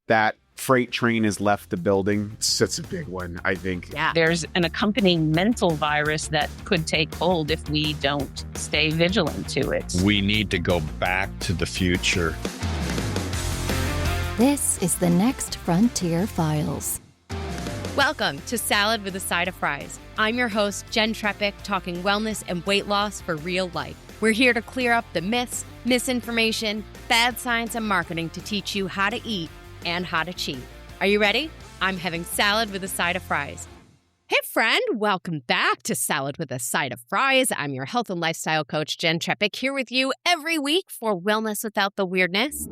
that freight train has left the building. It's a big one, I think. Yeah. There's an accompanying mental virus that could take hold if we don't stay vigilant to it. We need to go back to the future. This is the Next Frontier Files. Welcome to Salad with a Side of Fries. I'm your host, Jenn Trepeck, talking wellness and weight loss for real life. We're here to clear up the myths, misinformation, bad science, and marketing to teach you how to eat and how to cheat. Are you ready? I'm having salad with a side of fries. Hey friend, welcome back to Salad with a Side of Fries. I'm your health and lifestyle coach, Jenn Trepeck, here with you every week for Wellness Without the Weirdness.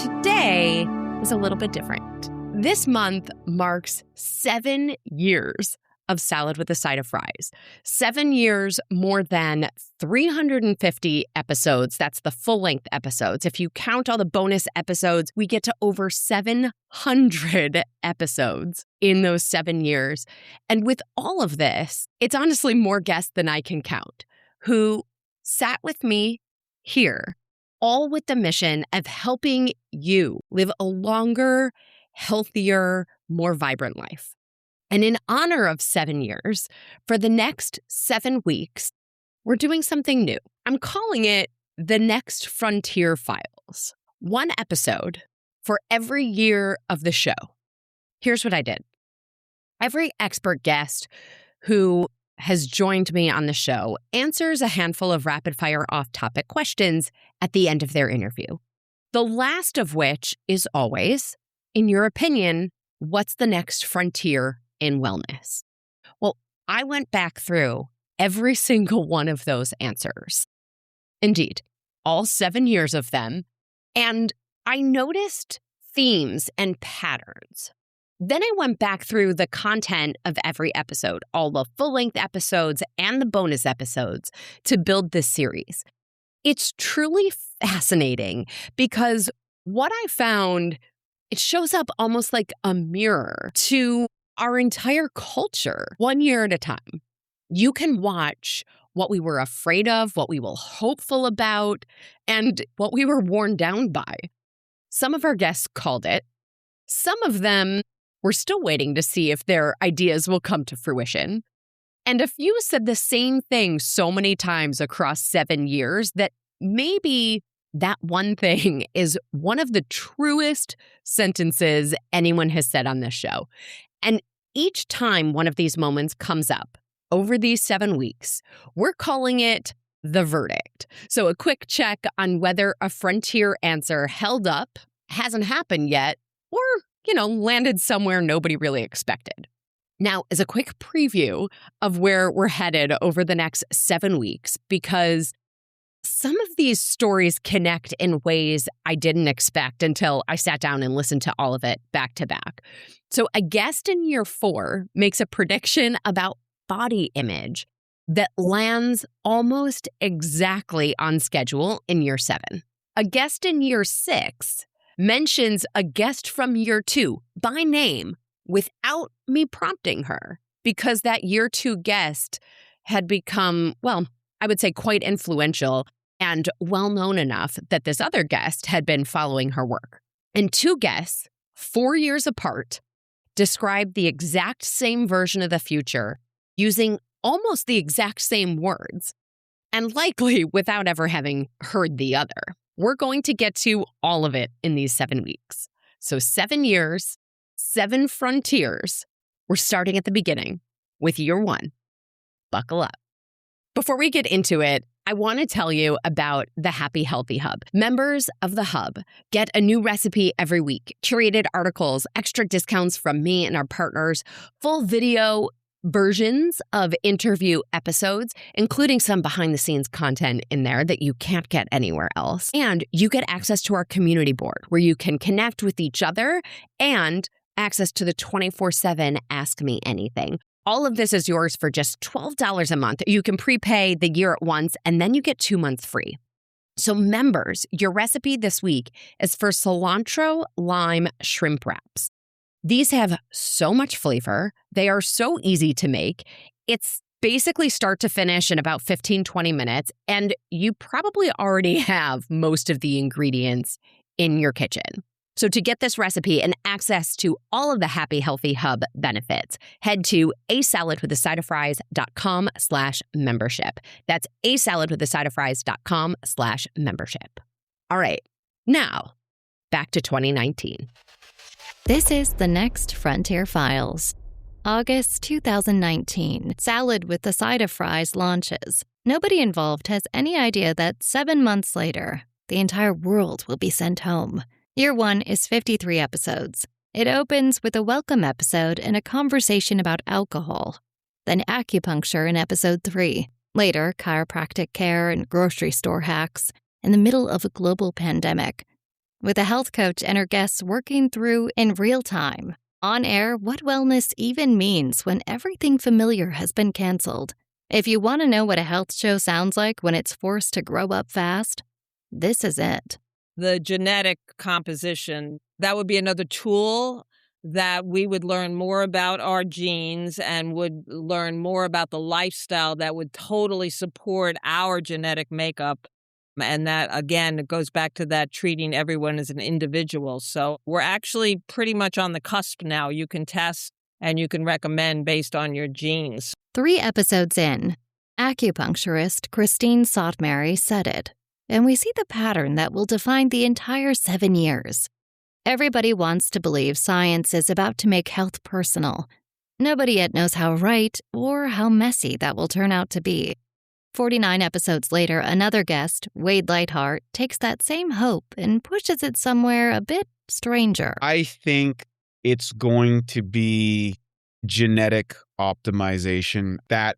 Today is a little bit different. This month marks 7 years of Salad with a Side of Fries. 7 years, more than 350 episodes. That's the full-length episodes. If you count all the bonus episodes, we get to over 700 episodes in those 7 years. And with all of this, it's honestly more guests than I can count who sat with me here, all with the mission of helping you live a longer, healthier, more vibrant life. And in honor of 7 years, for the next 7 weeks, we're doing something new. I'm calling it the Next Frontier Files. One episode for every year of the show. Here's what I did. Every expert guest who has joined me on the show answers a handful of rapid-fire off-topic questions at the end of their interview. The last of which is always, in your opinion, what's the next frontier in wellness? Well, I went back through every single one of those answers. Indeed, all 7 years of them. And I noticed themes and patterns. Then I went back through the content of every episode, all the full-length episodes and the bonus episodes, to build this series. It's truly fascinating because what I found, it shows up almost like a mirror to our entire culture, 1 year at a time. You can watch what we were afraid of, what we were hopeful about, and what we were worn down by. Some of our guests called it. Some of them were still waiting to see if their ideas will come to fruition. And a few said the same thing so many times across 7 years that maybe that one thing is one of the truest sentences anyone has said on this show. And each time one of these moments comes up over these 7 weeks, we're calling it the verdict. So a quick check on whether a frontier answer held up, hasn't happened yet, or, landed somewhere nobody really expected. Now, as a quick preview of where we're headed over the next 7 weeks, because some of these stories connect in ways I didn't expect until I sat down and listened to all of it back to back. So a guest in year 4 makes a prediction about body image that lands almost exactly on schedule in year 7. A guest in year 6 mentions a guest from year 2 by name without me prompting her because that year 2 guest had become, I would say quite influential and well-known enough that this other guest had been following her work. And 2 guests, 4 years apart, described the exact same version of the future using almost the exact same words, and likely without ever having heard the other. We're going to get to all of it in these 7 weeks. So 7 years, 7 frontiers. We're starting at the beginning with year 1. Buckle up. Before we get into it, I want to tell you about the Happy Healthy Hub. Members of the Hub get a new recipe every week, curated articles, extra discounts from me and our partners, full video versions of interview episodes, including some behind-the-scenes content in there that you can't get anywhere else. And you get access to our community board where you can connect with each other and access to the 24/7 Ask Me Anything. All of this is yours for just $12 a month. You can prepay the year at once, and then you get 2 months free. So members, your recipe this week is for cilantro lime shrimp wraps. These have so much flavor. They are so easy to make. It's basically start to finish in about 15, 20 minutes, and you probably already have most of the ingredients in your kitchen. So to get this recipe and access to all of the Happy Healthy Hub benefits, head to asaladwithasideofries.com/membership. That's asaladwithasideofries.com/membership. All right, now back to 2019. This is The Next Frontier Files. August 2019, Salad with the Side of Fries launches. Nobody involved has any idea that 7 months later, the entire world will be sent home. Year 1 is 53 episodes. It opens with a welcome episode and a conversation about alcohol. Then acupuncture in episode 3. Later, chiropractic care and grocery store hacks in the middle of a global pandemic. With a health coach and her guests working through in real time, on air, what wellness even means when everything familiar has been canceled. If you want to know what a health show sounds like when it's forced to grow up fast, this is it. The genetic composition, that would be another tool that we would learn more about our genes and would learn more about the lifestyle that would totally support our genetic makeup. And that, again, it goes back to that treating everyone as an individual. So we're actually pretty much on the cusp now. You can test and you can recommend based on your genes. 3 episodes in, acupuncturist Christine Sotmary said it. And we see the pattern that will define the entire 7 years. Everybody wants to believe science is about to make health personal. Nobody yet knows how right or how messy that will turn out to be. 49 episodes later, another guest, Wade Lightheart, takes that same hope and pushes it somewhere a bit stranger. I think it's going to be genetic optimization. That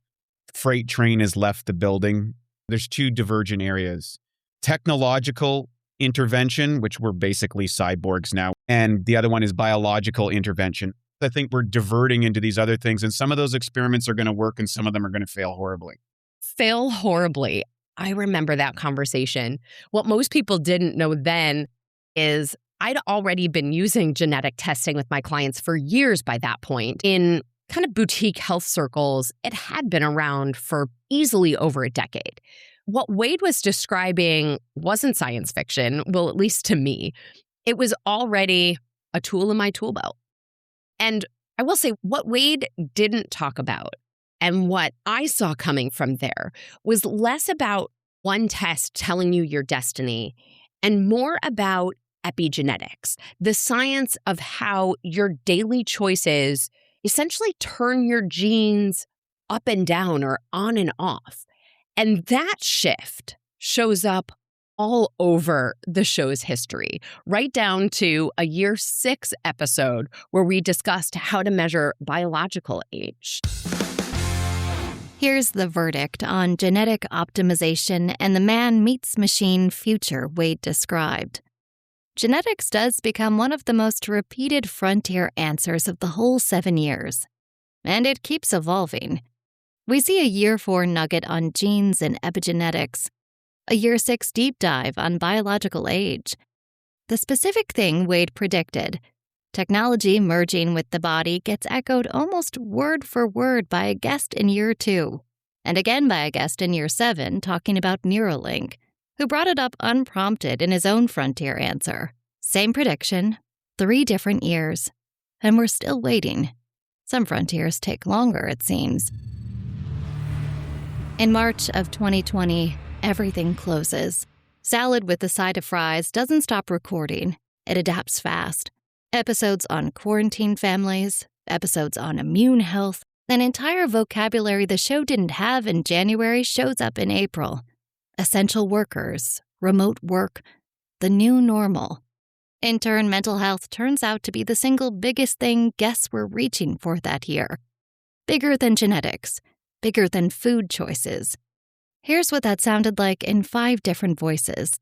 freight train has left the building. There's 2 divergent areas. Technological intervention, which we're basically cyborgs now, and the other one is biological intervention. I think we're diverting into these other things, and some of those experiments are going to work and some of them are going to fail horribly. Fail horribly. I remember that conversation. What most people didn't know then is I'd already been using genetic testing with my clients for years by that point. In kind of boutique health circles, it had been around for easily over a decade. What Wade was describing wasn't science fiction, well, at least to me. It was already a tool in my tool belt. And I will say what Wade didn't talk about and what I saw coming from there was less about one test telling you your destiny and more about epigenetics, the science of how your daily choices essentially turn your genes up and down or on and off. And that shift shows up all over the show's history, right down to a year 6 episode where we discussed how to measure biological age. Here's the verdict on genetic optimization and the man meets machine future Wade described. Genetics does become one of the most repeated frontier answers of the whole 7 years. And it keeps evolving. We see a year 4 nugget on genes and epigenetics, a year 6 deep dive on biological age. The specific thing Wade predicted, technology merging with the body, gets echoed almost word for word by a guest in year 2, and again by a guest in year 7 talking about Neuralink, who brought it up unprompted in his own frontier answer. Same prediction, 3 different years, and we're still waiting. Some frontiers take longer, it seems. In March of 2020, everything closes. Salad with the Side of Fries doesn't stop recording. It adapts fast. Episodes on quarantine families, episodes on immune health, an entire vocabulary the show didn't have in January shows up in April. Essential workers, remote work, the new normal. In turn, mental health turns out to be the single biggest thing guests were reaching for that year. Bigger than genetics, bigger than food choices. Here's what that sounded like in 5 different voices.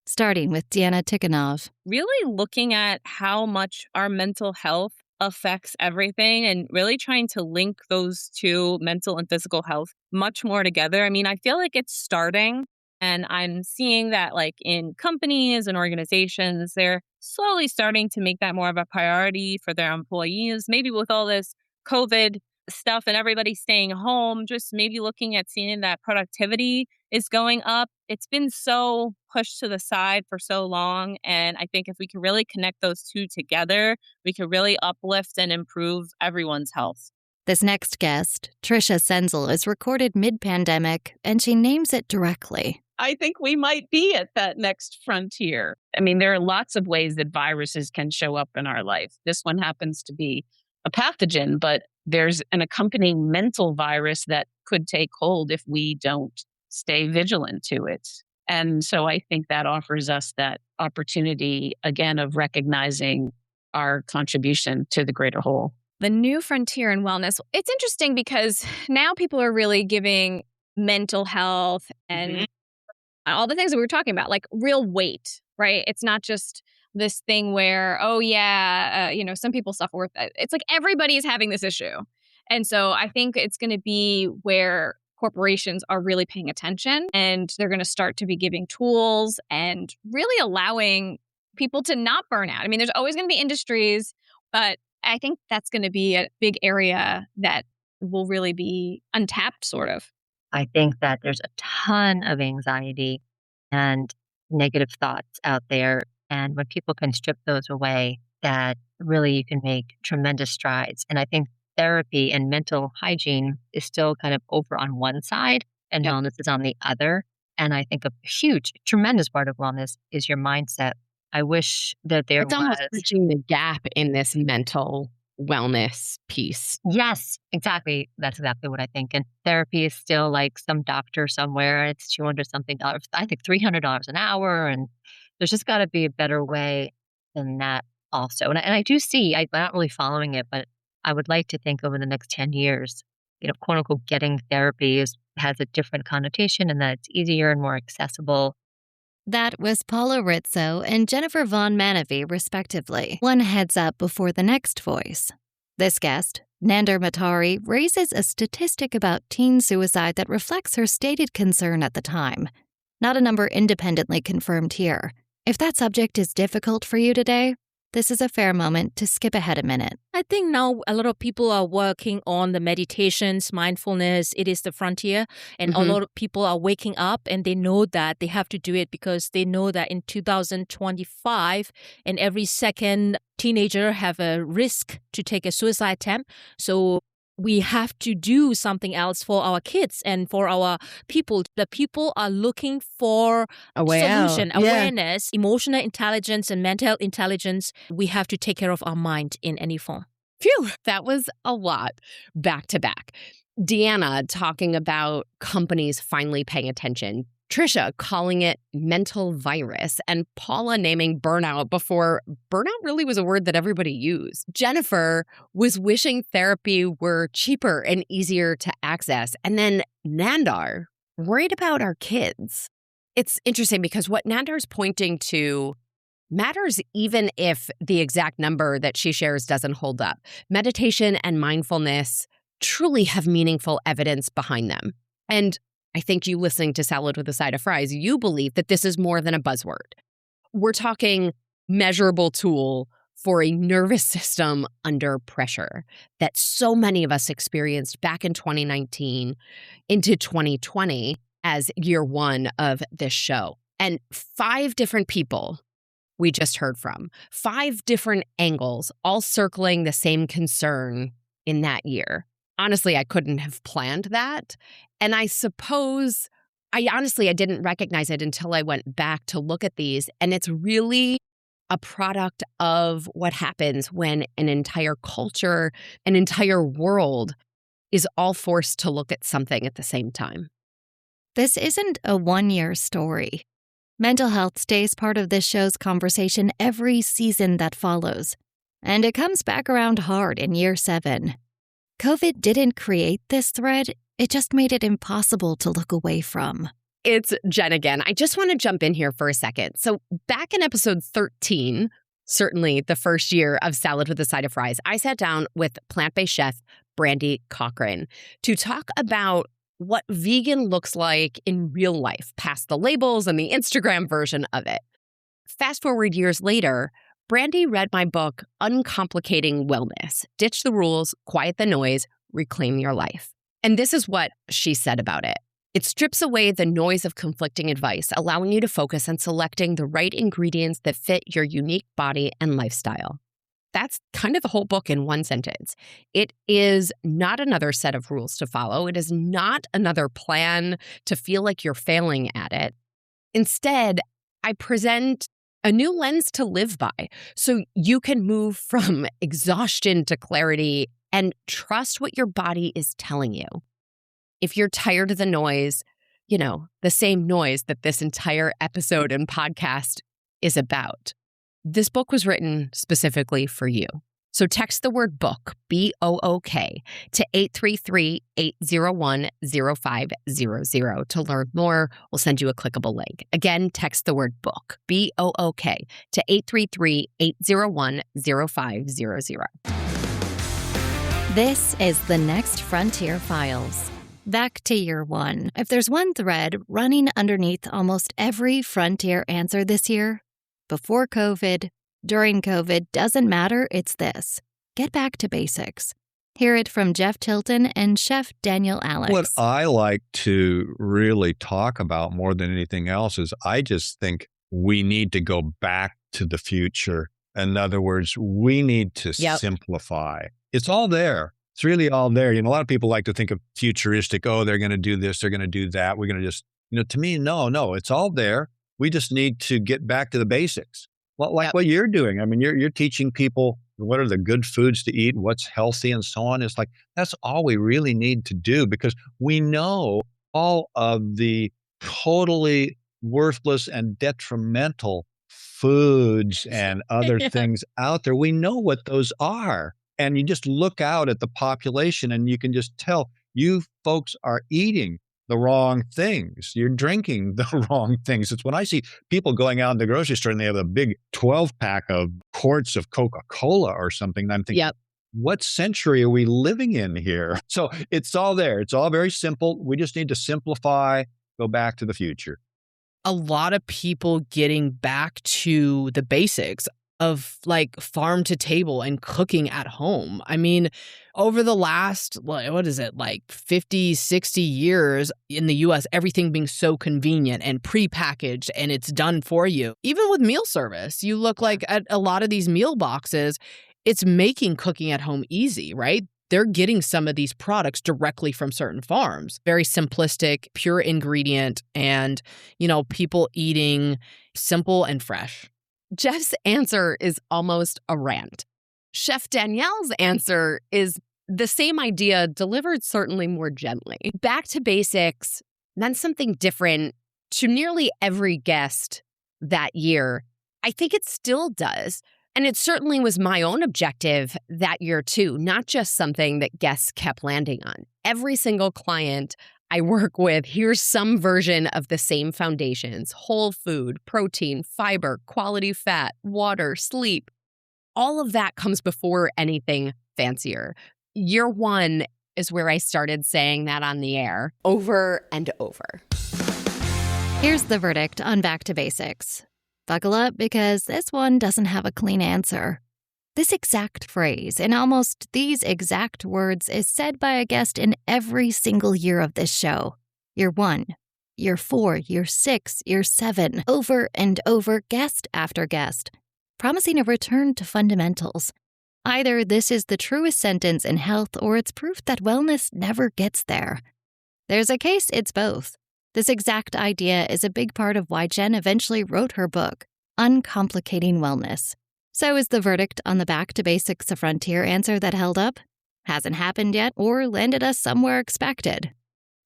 Starting with Deanna Tikhonov. Really looking at how much our mental health affects everything and really trying to link those two, mental and physical health, much more together. I mean, I feel like it's starting, and I'm seeing that like in companies and organizations, they're slowly starting to make that more of a priority for their employees. Maybe with all this COVID stuff and everybody staying home, just maybe looking at seeing that productivity is going up. It's been so pushed to the side for so long. And I think if we can really connect those two together, we can really uplift and improve everyone's health. This next guest, Tricia Senzel, is recorded mid-pandemic, and she names it directly. I think we might be at that next frontier. I mean, there are lots of ways that viruses can show up in our life. This one happens to be a pathogen, but there's an accompanying mental virus that could take hold if we don't stay vigilant to it. And so I think that offers us that opportunity, again, of recognizing our contribution to the greater whole. The new frontier in wellness. It's interesting because now people are really giving mental health and all the things that we were talking about, like real weight, right? It's not just this thing where, some people suffer with it. It's like everybody is having this issue. And so I think it's going to be where corporations are really paying attention, and they're going to start to be giving tools and really allowing people to not burn out. I mean, there's always going to be industries, but I think that's going to be a big area that will really be untapped, sort of. I think that there's a ton of anxiety and negative thoughts out there. And when people can strip those away, that really you can make tremendous strides. And I think therapy and mental hygiene is still kind of over on one side and wellness is on the other. And I think a huge, tremendous part of wellness is your mindset. I wish that there was... It's almost bridging the gap in this mental wellness piece. Yes, exactly. That's exactly what I think. And therapy is still like some doctor somewhere. It's $200 something, I think $300 an hour. And there's just got to be a better way than that also. And I do see, I'm not really following it, but I would like to think over the next 10 years, quote unquote, getting therapy has a different connotation and that it's easier and more accessible. That was Paula Rizzo and Jennifer Vaughan Maanavi, respectively. One heads up before the next voice. This guest, Nandar Matari, raises a statistic about teen suicide that reflects her stated concern at the time. Not a number independently confirmed here. If that subject is difficult for you today, this is a fair moment to skip ahead a minute. I think now a lot of people are working on the meditations, mindfulness. It is the frontier. And a lot of people are waking up and they know that they have to do it because they know that in 2025, and every second teenager have a risk to take a suicide attempt. So we have to do something else for our kids and for our people. The people are looking for solution, awareness, emotional intelligence, and mental intelligence. We have to take care of our mind in any form. Phew, that was a lot back to back. Deanna talking about companies finally paying attention. Tricia calling it mental virus, and Paula naming burnout before burnout really was a word that everybody used. Jennifer was wishing therapy were cheaper and easier to access. And then Nandar, worried about our kids. It's interesting because what Nandar's pointing to matters even if the exact number that she shares doesn't hold up. Meditation and mindfulness truly have meaningful evidence behind them. And I think you listening to Salad with a Side of Fries, you believe that this is more than a buzzword. We're talking measurable tool for a nervous system under pressure that so many of us experienced back in 2019 into 2020 as year one of this show. And 5 different people we just heard from, 5 different angles, all circling the same concern in that year. Honestly, I couldn't have planned that. And I suppose, I didn't recognize it until I went back to look at these. And it's really a product of what happens when an entire culture, an entire world is all forced to look at something at the same time. This isn't a one-year story. Mental health stays part of this show's conversation every season that follows. And it comes back around hard in year 7. COVID didn't create this thread, it just made it impossible to look away from. It's Jen again. I just want to jump in here for a second. So back in episode 13, certainly the first year of Salad with a Side of Fries, I sat down with plant-based chef Brandi Cochran to talk about what vegan looks like in real life, past the labels and the Instagram version of it. Fast forward years later, Brandi read my book, Uncomplicating Wellness, Ditch the Rules, Quiet the Noise, Reclaim Your Life. And this is what she said about it. It strips away the noise of conflicting advice, allowing you to focus on selecting the right ingredients that fit your unique body and lifestyle. That's kind of the whole book in one sentence. It is not another set of rules to follow. It is not another plan to feel like you're failing at it. Instead, I present a new lens to live by so you can move from exhaustion to clarity and trust what your body is telling you. If you're tired of the noise, the same noise that this entire episode and podcast is about, this book was written specifically for you. So text the word book, BOOK, to 833-801-0500 to learn more. We'll send you a clickable link. Again, text the word book, BOOK, to 833-801-0500. This is the Next Frontier Files. Back to year one. If there's one thread running underneath almost every Frontier answer this year, before COVID, during COVID, doesn't matter, it's this. Get back to basics. Hear it from Jeff Chilton and Chef Danielle Alex. What I like to really talk about more than anything else is I just think we need to go back to the future. In other words, we need to simplify. It's all there. It's really all there. A lot of people like to think of futuristic. Oh, they're going to do this. They're going to do that. We're going to just, to me, no, it's all there. We just need to get back to the basics. Well, like what you're doing. I mean, you're teaching people what are the good foods to eat, what's healthy and so on. It's like, that's all we really need to do because we know all of the totally worthless and detrimental foods and other things out there. We know what those are. And you just look out at the population and you can just tell you folks are eating the wrong things. You're drinking the wrong things. It's when I see people going out in the grocery store and they have a big 12-pack of quarts of Coca-Cola or something. And I'm thinking, what century are we living in here? So it's all there. It's all very simple. We just need to simplify, go back to the future. A lot of people getting back to the basics of like farm to table and cooking at home. I mean, over the last, 50, 60 years in the US, everything being so convenient and prepackaged and it's done for you. Even with meal service, you look like at a lot of these meal boxes, it's making cooking at home easy, right? They're getting some of these products directly from certain farms. Very simplistic, pure ingredient, and, people eating simple and fresh. Jeff's answer is almost a rant. Chef Danielle's answer is the same idea delivered certainly more gently. Back to basics meant something different to nearly every guest that year. I think it still does. And it certainly was my own objective that year too, not just something that guests kept landing on. Every single client I work with here's some version of the same foundations: whole food, protein, fiber, quality fat, water, sleep. All of that comes before anything fancier. Year one is where I started saying that on the air over and over. Here's the verdict on Back to Basics. Buckle up because this one doesn't have a clean answer. This exact phrase, in almost these exact words, is said by a guest in every single year of this show. Year 1, year 4, year 6, year 7, over and over, guest after guest, promising a return to fundamentals. Either this is the truest sentence in health or it's proof that wellness never gets there. There's a case it's both. This exact idea is a big part of why Jenn eventually wrote her book, Uncomplicating Wellness. So is the verdict on the Back to Basics a Frontier answer that held up? Hasn't happened yet or landed us somewhere expected?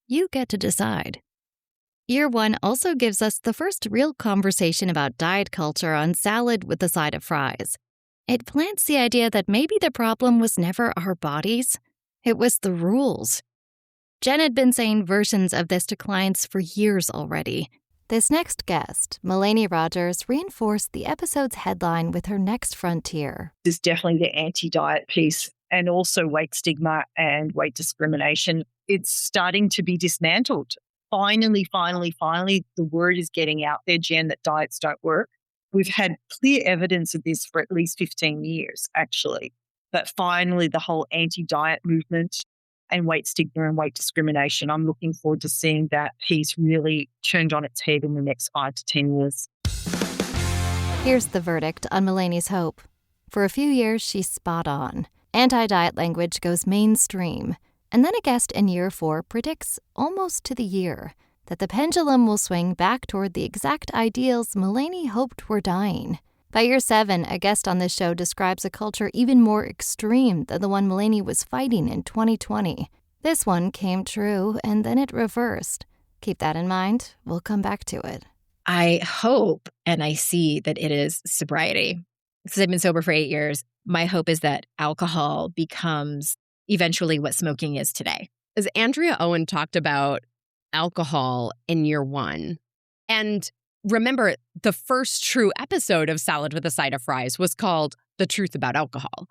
You get to decide. Year 1 also gives us the first real conversation about diet culture on salad with the side of fries. It plants the idea that maybe the problem was never our bodies. It was the rules. Jenn had been saying versions of this to clients for years already. This next guest, Melainie Rogers, reinforced the episode's headline with her next frontier. There's definitely the anti-diet piece and also weight stigma and weight discrimination. It's starting to be dismantled. Finally, the word is getting out there, Jenn, that diets don't work. We've had clear evidence of this for at least 15 years, actually. But finally, the whole anti-diet movement and weight stigma and weight discrimination. I'm looking forward to seeing that piece really turned on its head in the next 5 to 10 years. Here's the verdict on Melainie's hope. For a few years, she's spot on. Anti-diet language goes mainstream. And then a guest in year 4 predicts, almost to the year, that the pendulum will swing back toward the exact ideals Melainie hoped were dying. By year 7, a guest on this show describes a culture even more extreme than the one Melainie was fighting in 2020. This one came true, and then it reversed. Keep that in mind. We'll come back to it. I hope and I see that it is sobriety. Since I've been sober for 8 years, my hope is that alcohol becomes eventually what smoking is today. As Andrea Owen talked about alcohol in year 1, and remember, the first true episode of Salad with a Side of Fries was called The Truth About Alcohol.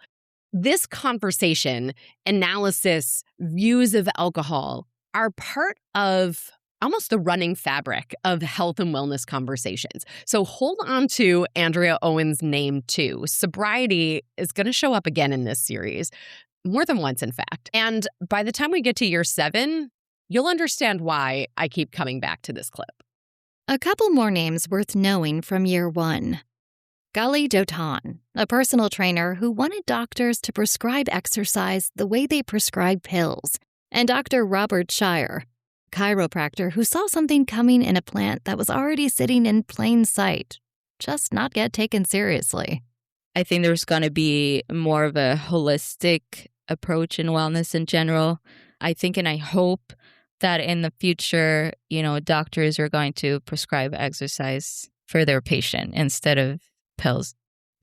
This conversation, analysis, views of alcohol are part of almost the running fabric of health and wellness conversations. So hold on to Andrea Owen's name too. Sobriety is going to show up again in this series, more than once, in fact. And by the time we get to year 7, you'll understand why I keep coming back to this clip. A couple more names worth knowing from year 1. Gali Dotan, a personal trainer who wanted doctors to prescribe exercise the way they prescribe pills, and Dr. Robert Shire, chiropractor who saw something coming in a plant that was already sitting in plain sight, just not get taken seriously. I think there's going to be more of a holistic approach in wellness in general. I think and I hope that in the future, doctors are going to prescribe exercise for their patient instead of pills.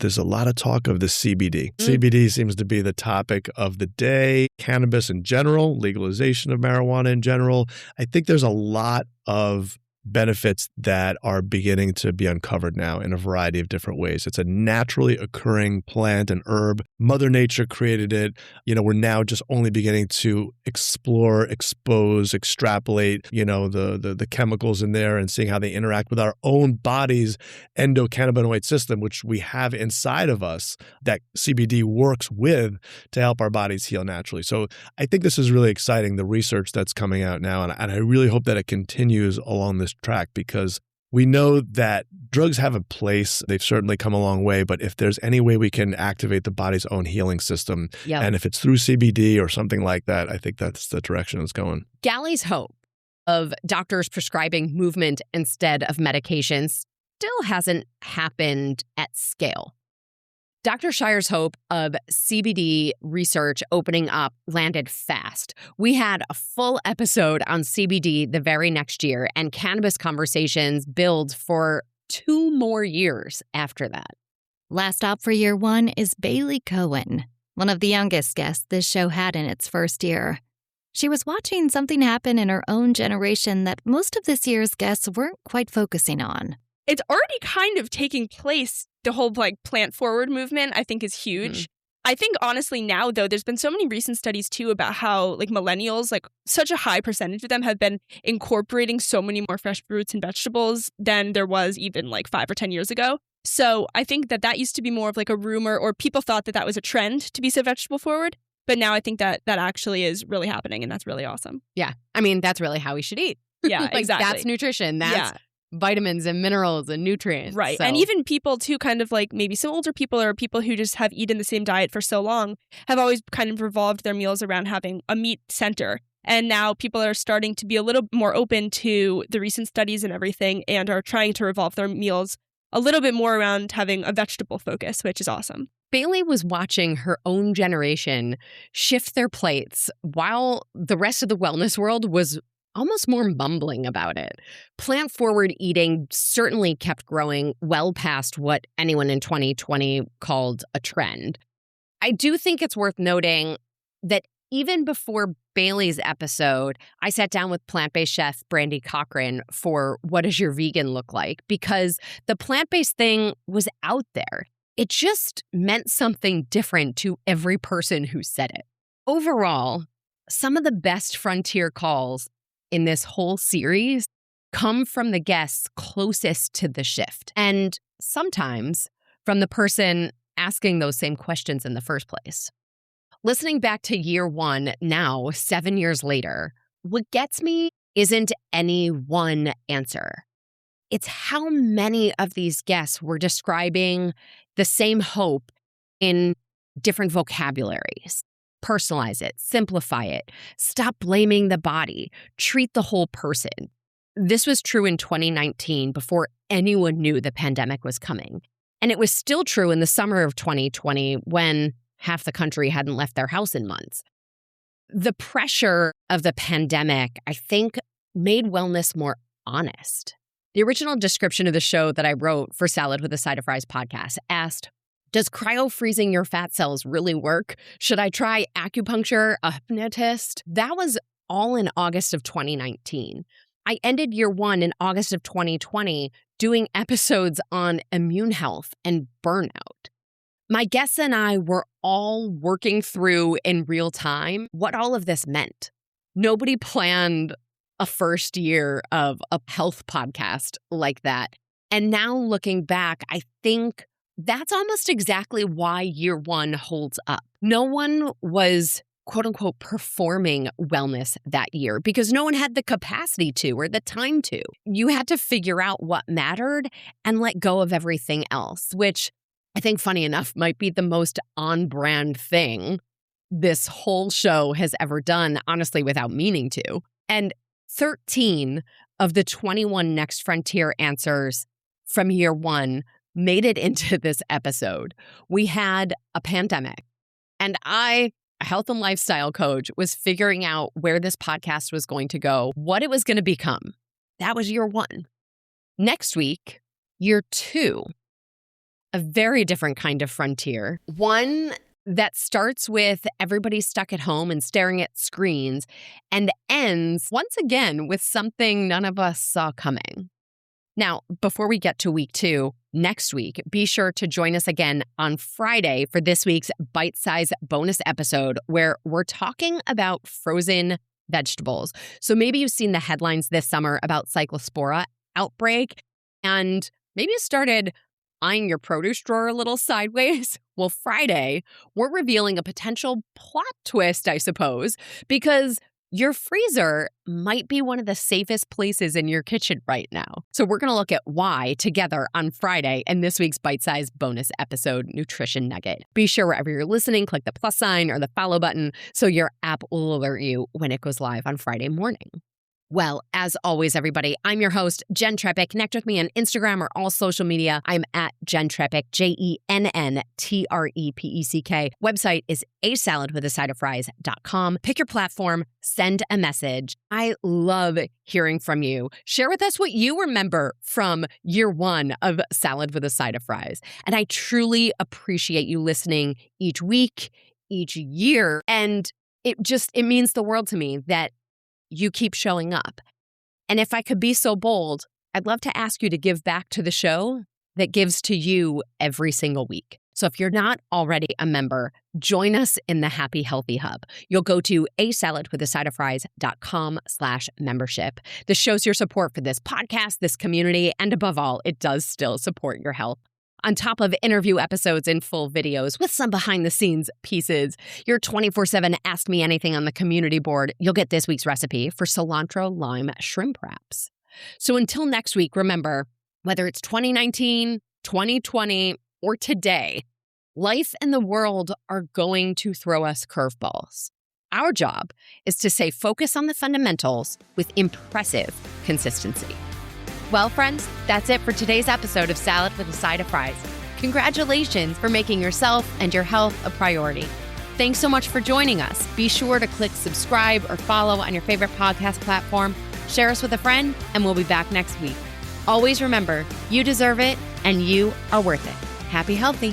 There's a lot of talk of the CBD. CBD seems to be the topic of the day. Cannabis in general, legalization of marijuana in general. I think there's a lot of benefits that are beginning to be uncovered now in a variety of different ways. It's a naturally occurring plant and herb. Mother Nature created it. We're now just only beginning to explore, expose, extrapolate, the chemicals in there and seeing how they interact with our own body's endocannabinoid system, which we have inside of us that CBD works with to help our bodies heal naturally. So I think this is really exciting, the research that's coming out now. And I really hope that it continues along this track, because we know that drugs have a place. They've certainly come a long way, but if there's any way we can activate the body's own healing system, and if it's through CBD or something like that, I think that's the direction it's going. Gali's hope of doctors prescribing movement instead of medications still hasn't happened at scale. Dr. Shire's hope of CBD research opening up landed fast. We had a full episode on CBD the very next year, and cannabis conversations build for 2 more years after that. Last stop for year 1 is Bailey Cohen, one of the youngest guests this show had in its first year. She was watching something happen in her own generation that most of this year's guests weren't quite focusing on. It's already kind of taking place. The whole plant forward movement, I think, is huge. I think honestly now, though, there's been so many recent studies too about how millennials, such a high percentage of them have been incorporating so many more fresh fruits and vegetables than there was even 5 or 10 years ago. So I think that used to be more of a rumor, or people thought that was a trend to be so vegetable forward. But now I think that actually is really happening, and that's really awesome. Yeah. I mean, that's really how we should eat. Yeah, exactly. That's nutrition. That's vitamins and minerals and nutrients. Right. So. And even people too, kind of maybe some older people or people who just have eaten the same diet for so long have always kind of revolved their meals around having a meat center. And now people are starting to be a little more open to the recent studies and everything, and are trying to revolve their meals a little bit more around having a vegetable focus, which is awesome. Bailey was watching her own generation shift their plates while the rest of the wellness world was almost more mumbling about it. Plant-forward eating certainly kept growing well past what anyone in 2020 called a trend. I do think it's worth noting that even before Bailey's episode, I sat down with plant-based chef Brandy Cochran for What Does Your Vegan Look Like? Because the plant-based thing was out there. It just meant something different to every person who said it. Overall, some of the best frontier calls in this whole series come from the guests closest to the shift, and sometimes from the person asking those same questions in the first place. Listening back to year one now, 7 years later, what gets me isn't any one answer. It's how many of these guests were describing the same hope in different vocabularies. Personalize it, simplify it, stop blaming the body, treat the whole person. This was true in 2019 before anyone knew the pandemic was coming. And it was still true in the summer of 2020 when half the country hadn't left their house in months. The pressure of the pandemic, I think, made wellness more honest. The original description of the show that I wrote for Salad with a Side of Fries podcast asked, does cryo-freezing your fat cells really work? Should I try acupuncture, a hypnotist? That was all in August of 2019. I ended year one in August of 2020 doing episodes on immune health and burnout. My guests and I were all working through in real time what all of this meant. Nobody planned a first year of a health podcast like that. And now looking back, I think that's almost exactly why year one holds up. No one was quote unquote performing wellness that year because no one had the capacity to or the time to. You had to figure out what mattered and let go of everything else, which I think, funny enough, might be the most on-brand thing this whole show has ever done, honestly, without meaning to. And 13 of the 21 Next Frontier answers from year one made it into this episode. We had a pandemic, and I, a health and lifestyle coach, was figuring out where this podcast was going to go, what it was going to become. That was year one. Next week, year two. A very different kind of frontier. One that starts with everybody stuck at home and staring at screens and ends, once again, with something none of us saw coming. Now, before we get to week two, next week, be sure to join us again on Friday for this week's bite-size bonus episode where we're talking about frozen vegetables. So maybe you've seen the headlines this summer about Cyclospora outbreak, and maybe you started eyeing your produce drawer a little sideways. Well, Friday, we're revealing a potential plot twist, I suppose, because your freezer might be one of the safest places in your kitchen right now. So we're going to look at why together on Friday in this week's bite-sized bonus episode, Nutrition Nugget. Be sure wherever you're listening, click the plus sign or the follow button so your app will alert you when it goes live on Friday morning. Well, as always, everybody, I'm your host, Jenn Trepeck. Connect with me on Instagram or all social media. I'm at Jenn Trepeck, JennTrepeck. Website is asaladwithasideoffries.com. Pick your platform, send a message. I love hearing from you. Share with us what you remember from year one of Salad with a Side of Fries. And I truly appreciate you listening each week, each year. And it means the world to me that you keep showing up. And if I could be so bold, I'd love to ask you to give back to the show that gives to you every single week. So if you're not already a member, join us in the Happy Healthy Hub. You'll go to asaladwithasideoffries.com/membership. This shows your support for this podcast, this community, and above all, it does still support your health. On top of interview episodes and full videos with some behind-the-scenes pieces, your 24/7 Ask Me Anything on the community board, you'll get this week's recipe for cilantro lime shrimp wraps. So until next week, remember, whether it's 2019, 2020, or today, life and the world are going to throw us curveballs. Our job is to stay focused on the fundamentals with impressive consistency. Well, friends, that's it for today's episode of Salad with a Side of Fries. Congratulations for making yourself and your health a priority. Thanks so much for joining us. Be sure to click subscribe or follow on your favorite podcast platform. Share us with a friend, and we'll be back next week. Always remember, you deserve it, and you are worth it. Happy healthy.